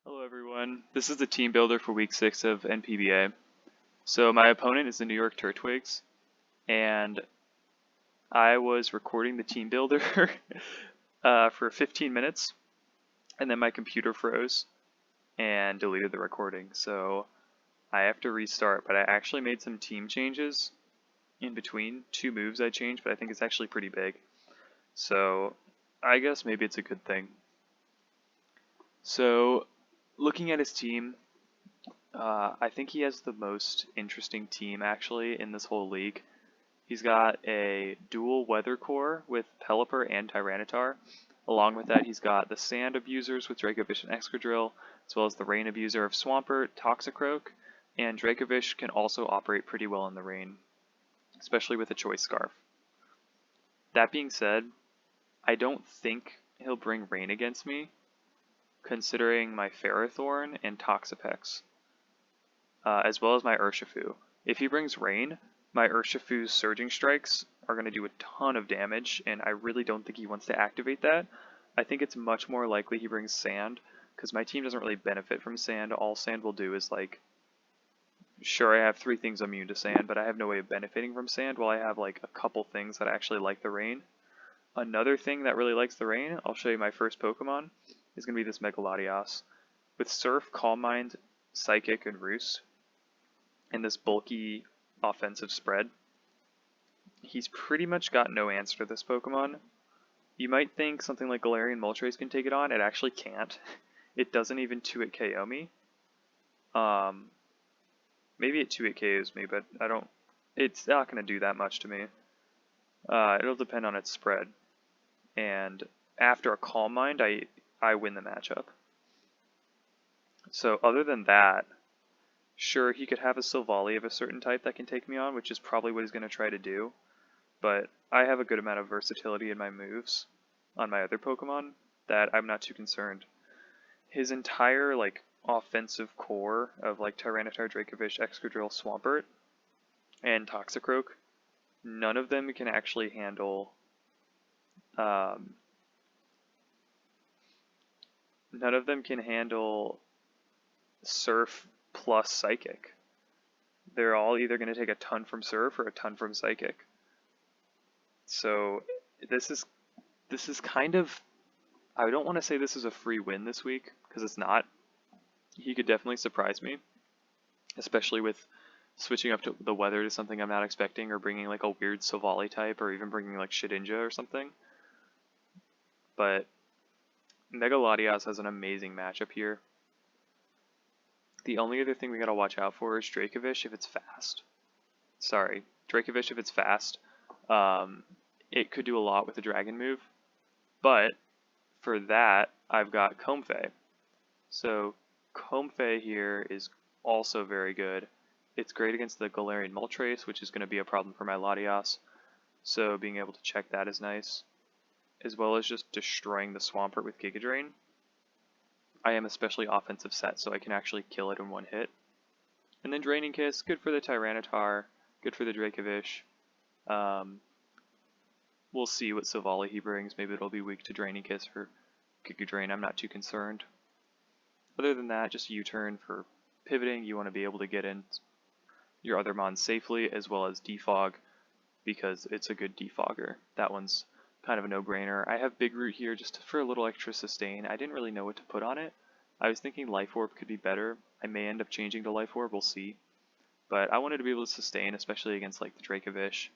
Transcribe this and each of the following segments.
Hello everyone, this is the team builder for week 6 of NPBA. So my opponent is the New York Turtwigs, and I was recording the team builder for 15 minutes, and then my computer froze and deleted the recording. So I have to restart, but I actually made some team changes in between. 2 moves I changed, but I think it's actually pretty big. So I guess maybe it's a good thing. So looking at his team, I think he has the most interesting team actually in this whole league. He's got a dual weather core with Pelipper and Tyranitar. Along with that, he's got the sand abusers with Dracovish and Excadrill, as well as the rain abuser of Swampert, Toxicroak, and Dracovish can also operate pretty well in the rain, especially with a Choice Scarf. That being said, I don't think he'll bring rain against me, considering my Ferrothorn and Toxapex. As well as my Urshifu. If he brings rain, my Urshifu's Surging Strikes are going to do a ton of damage, and I really don't think he wants to activate that. I think it's much more likely he brings sand, because my team doesn't really benefit from sand. All sand will do is like, sure, I have 3 things immune to sand, but I have no way of benefiting from sand, while I have like a couple things that actually like the rain. Another thing that really likes the rain, I'll show you my first Pokemon, is going to be this Mega Latias. With Surf, Calm Mind, Psychic, and Roost, and this bulky offensive spread, he's pretty much got no answer to this Pokemon. You might think something like Galarian Moltres can take it on. It actually can't. It doesn't even 2-hit KO me. Maybe it 2-hit KOs me, but it's not going to do that much to me. It'll depend on its spread. And after a Calm Mind, I win the matchup. So other than that, sure, he could have a Silvally of a certain type that can take me on, which is probably what he's going to try to do, but I have a good amount of versatility in my moves on my other Pokemon that I'm not too concerned. His entire like offensive core of like Tyranitar, Dracovish, Excadrill, Swampert, and Toxicroak, none of them can actually handle Surf plus Psychic. They're all either going to take a ton from Surf or a ton from Psychic. So this is kind of, I don't want to say this is a free win this week, because it's not. He could definitely surprise me, especially with switching up to the weather to something I'm not expecting, or bringing like a weird Silvally type, or even bringing like Shedinja or something. But Mega Latias has an amazing matchup here. The only other thing we gotta watch out for is Dracovish if it's fast. Dracovish if it's fast. It could do a lot with the Dragon move, but for that, I've got Comfey. So Comfey here is also very good. It's great against the Galarian Moltres, which is going to be a problem for my Latias, so being able to check that is nice, as well as just destroying the Swampert with Giga Drain. I am especially offensive set, so I can actually kill it in one hit. And then Draining Kiss, good for the Tyranitar, good for the Dracovish. We'll see what Silvally he brings. Maybe it'll be weak to Draining Kiss or Giga Drain. I'm not too concerned. Other than that, just U-turn for pivoting. You want to be able to get in your other mons safely, as well as Defog, because it's a good defogger. That one's kind of a no-brainer. I have Big Root here just for a little extra sustain. I didn't really know what to put on it. I was thinking Life Orb could be better. I may end up changing to Life Orb, we'll see. But I wanted to be able to sustain, especially against like the Dracovish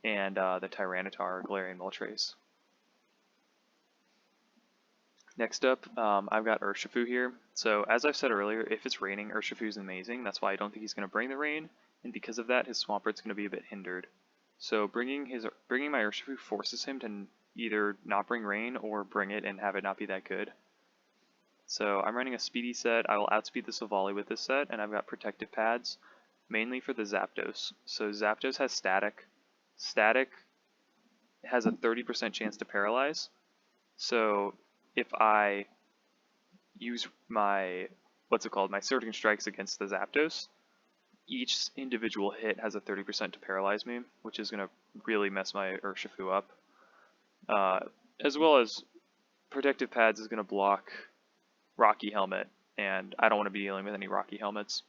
and the Tyranitar or Galarian Moltres. Next up, I've got Urshifu here. So as I've said earlier, if it's raining, Urshifu is amazing. That's why I don't think he's going to bring the rain, and because of that, his Swampert's going to be a bit hindered. So bringing my Urshifu forces him to either not bring rain or bring it and have it not be that good. So I'm running a speedy set. I will outspeed the Silvally with this set, and I've got protective pads, mainly for the Zapdos. So Zapdos has static. Static has a 30% chance to paralyze. So if I use my, my Surging Strikes against the Zapdos, each individual hit has a 30% to paralyze me, which is going to really mess my Urshifu up. As well as Protective Pads is going to block Rocky Helmet and I don't want to be dealing with any Rocky Helmets.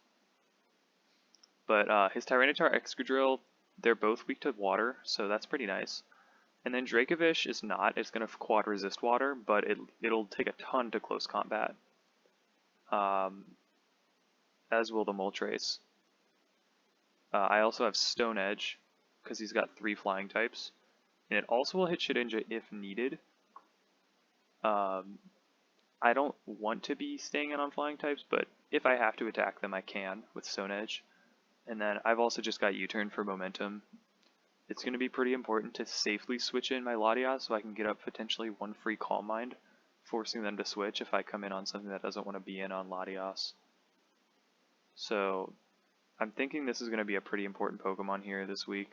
But his Tyranitar Excadrill, they're both weak to water, so that's pretty nice. And then Dracovish is not. It's going to quad resist water, but it'll take a ton to close combat. As will the Moltres. I also have Stone Edge, because he's got 3 flying types. And it also will hit Shedinja if needed. I don't want to be staying in on flying types, but if I have to attack them, I can with Stone Edge. And then I've also just got U-Turn for momentum. It's going to be pretty important to safely switch in my Latias so I can get up potentially 1 free Calm Mind, forcing them to switch if I come in on something that doesn't want to be in on Latias. So I'm thinking this is going to be a pretty important Pokemon here this week.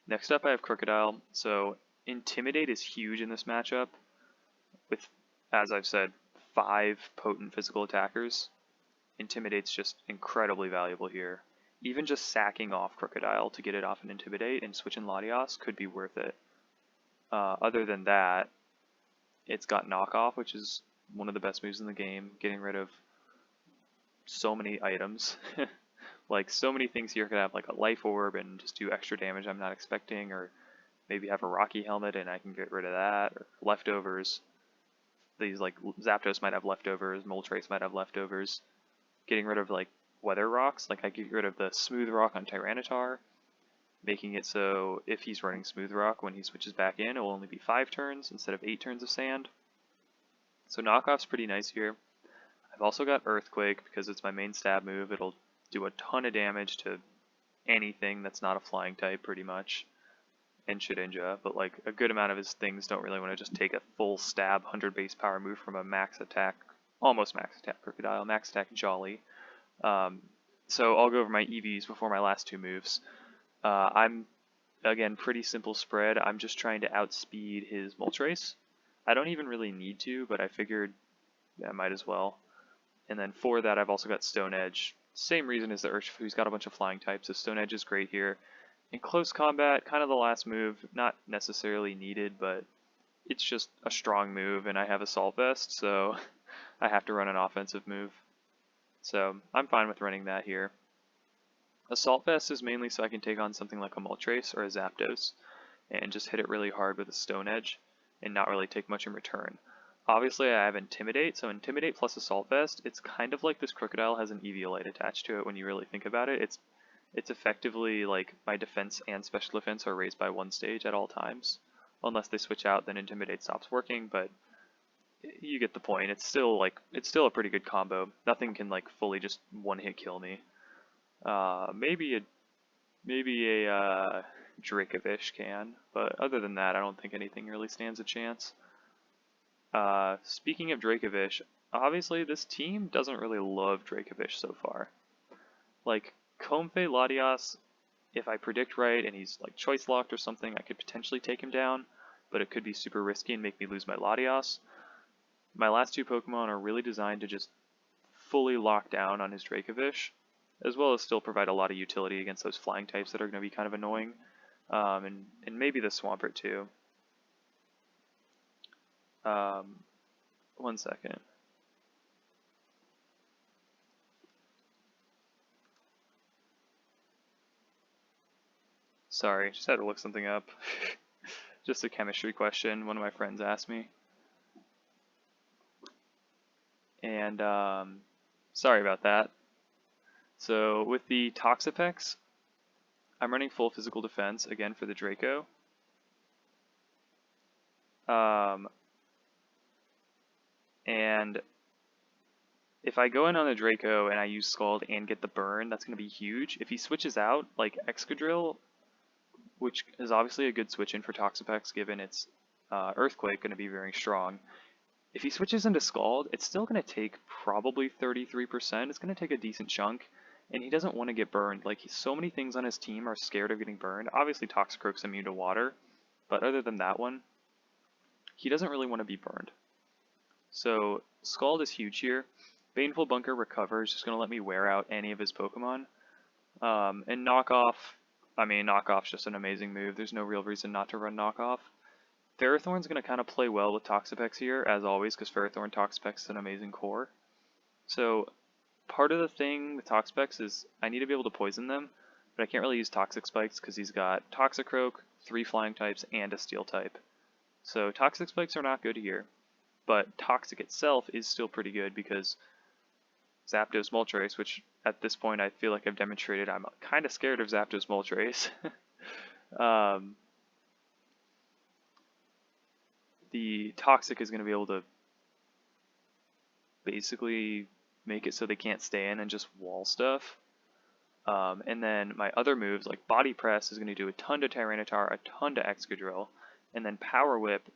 Next up I have Crocodile. So Intimidate is huge in this matchup with, as I've said, 5 potent physical attackers. Intimidate's just incredibly valuable here. Even just sacking off Crocodile to get it off an Intimidate and switch in Latias could be worth it. Other than that, it's got Knockoff, which is one of the best moves in the game, getting rid of so many items. Like, so many things here could have like a Life Orb and just do extra damage I'm not expecting, or maybe have a Rocky Helmet and I can get rid of that, or leftovers. These, like, Zapdos might have leftovers, Moltres might have leftovers. Getting rid of, like, Weather Rocks, like I get rid of the Smooth Rock on Tyranitar, making it so if he's running Smooth Rock, when he switches back in, it will only be 5 turns instead of 8 turns of Sand. So Knockoff's pretty nice here. I've also got Earthquake because it's my main stab move. It'll do a ton of damage to anything that's not a flying type, pretty much, and Shedinja, but like a good amount of his things don't really want to just take a full stab 100 base power move from a max attack, almost max attack Crocodile, max attack Jolly. So I'll go over my EVs before my last 2 moves. I'm, again, pretty simple spread. I'm just trying to outspeed his Moltres. I don't even really need to, but I figured I might as well. And then for that, I've also got Stone Edge. Same reason as the Urshifu, who's got a bunch of flying types, so Stone Edge is great here. In close combat, kind of the last move, not necessarily needed, but it's just a strong move, and I have Assault Vest, so I have to run an offensive move. So I'm fine with running that here. Assault Vest is mainly so I can take on something like a Moltres or a Zapdos, and just hit it really hard with a Stone Edge, and not really take much in return. Obviously I have Intimidate, so Intimidate plus Assault Vest, it's kind of like this Crocodile has an Eviolite attached to it when you really think about it. It's effectively like my defense and special defense are raised by 1 stage at all times. Unless they switch out, then Intimidate stops working, but you get the point. It's still a pretty good combo. Nothing can like fully just 1-hit kill me. Maybe a Dracovish can, but other than that, I don't think anything really stands a chance. Speaking of Dracovish, obviously this team doesn't really love Dracovish so far. Like, Comfey Latias, if I predict right and he's like choice locked or something, I could potentially take him down, but it could be super risky and make me lose my Latias. My last 2 Pokemon are really designed to just fully lock down on his Dracovish, as well as still provide a lot of utility against those flying types that are going to be kind of annoying, and maybe the Swampert too. 1 second. Sorry, just had to look something up. Just a chemistry question one of my friends asked me. And sorry about that. So with the Toxapex, I'm running full physical defense again for the Draco. And if I go in on the Draco and I use Scald and get the burn, that's going to be huge. If he switches out, like Excadrill, which is obviously a good switch in for Toxapex given its Earthquake going to be very strong. If he switches into Scald, it's still going to take probably 33%. It's going to take a decent chunk, and he doesn't want to get burned. Like, so many things on his team are scared of getting burned. Obviously, Toxicroak's immune to water, but other than that one, he doesn't really want to be burned. So Scald is huge here. Baneful Bunker Recover is just going to let me wear out any of his Pokemon. And Knockoff's just an amazing move. There's no real reason not to run Knockoff. Ferrothorn's going to kind of play well with Toxapex here, as always, because Ferrothorn Toxapex is an amazing core. So part of the thing with Toxapex is I need to be able to poison them, but I can't really use Toxic Spikes because he's got Toxicroak, 3 flying types, and a steel type. So Toxic Spikes are not good here, but Toxic itself is still pretty good because Zapdos Moltres, which at this point I feel like I've demonstrated I'm kind of scared of Zapdos Moltres. The Toxic is going to be able to basically make it so they can't stay in and just wall stuff. And then my other moves, like Body Press, is going to do a ton to Tyranitar, a ton to Excadrill, and then Power Whip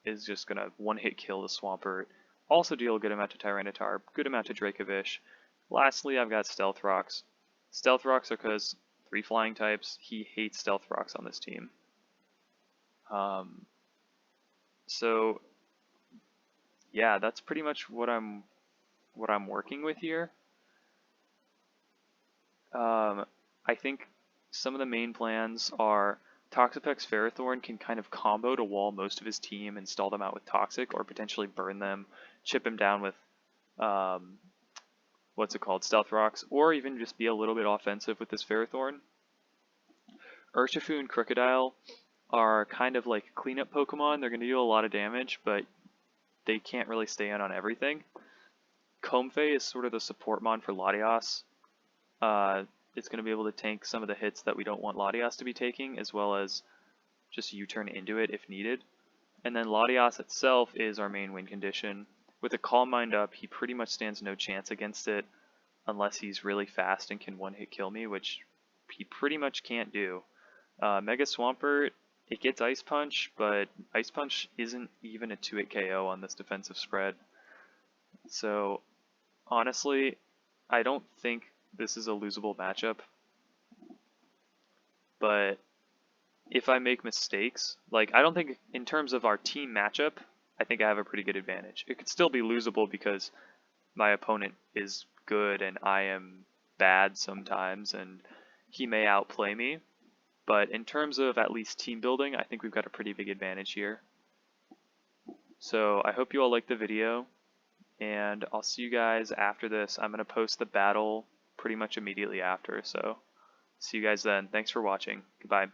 is just going to one-hit kill the Swampert. Also deal a good amount to Tyranitar, good amount to Dracovish. Lastly, I've got Stealth Rocks. Stealth Rocks are because 3 flying types. He hates Stealth Rocks on this team. So yeah, that's pretty much what I'm working with here. I think some of the main plans are Toxapex Ferrothorn can kind of combo to wall most of his team and stall them out with Toxic, or potentially burn them, chip him down with Stealth Rocks, or even just be a little bit offensive with this Ferrothorn. Urshifu and Crocodile are kind of like cleanup Pokemon. They're going to do a lot of damage, but they can't really stay in on everything. Comfey is sort of the support mon for Latias. It's going to be able to tank some of the hits that we don't want Latias to be taking, as well as just U-turn into it if needed. And then Latias itself is our main win condition. With a Calm Mind up, he pretty much stands no chance against it, unless he's really fast and can one-hit kill me, which he pretty much can't do. Mega Swampert, it gets Ice Punch, but Ice Punch isn't even a 2-hit KO on this defensive spread. So, honestly, I don't think this is a losable matchup. But if I make mistakes, like, I don't think in terms of our team matchup, I think I have a pretty good advantage. It could still be losable because my opponent is good and I am bad sometimes and he may outplay me. But in terms of at least team building, I think we've got a pretty big advantage here. So I hope you all liked the video, and I'll see you guys after this. I'm going to post the battle pretty much immediately after, so see you guys then. Thanks for watching. Goodbye.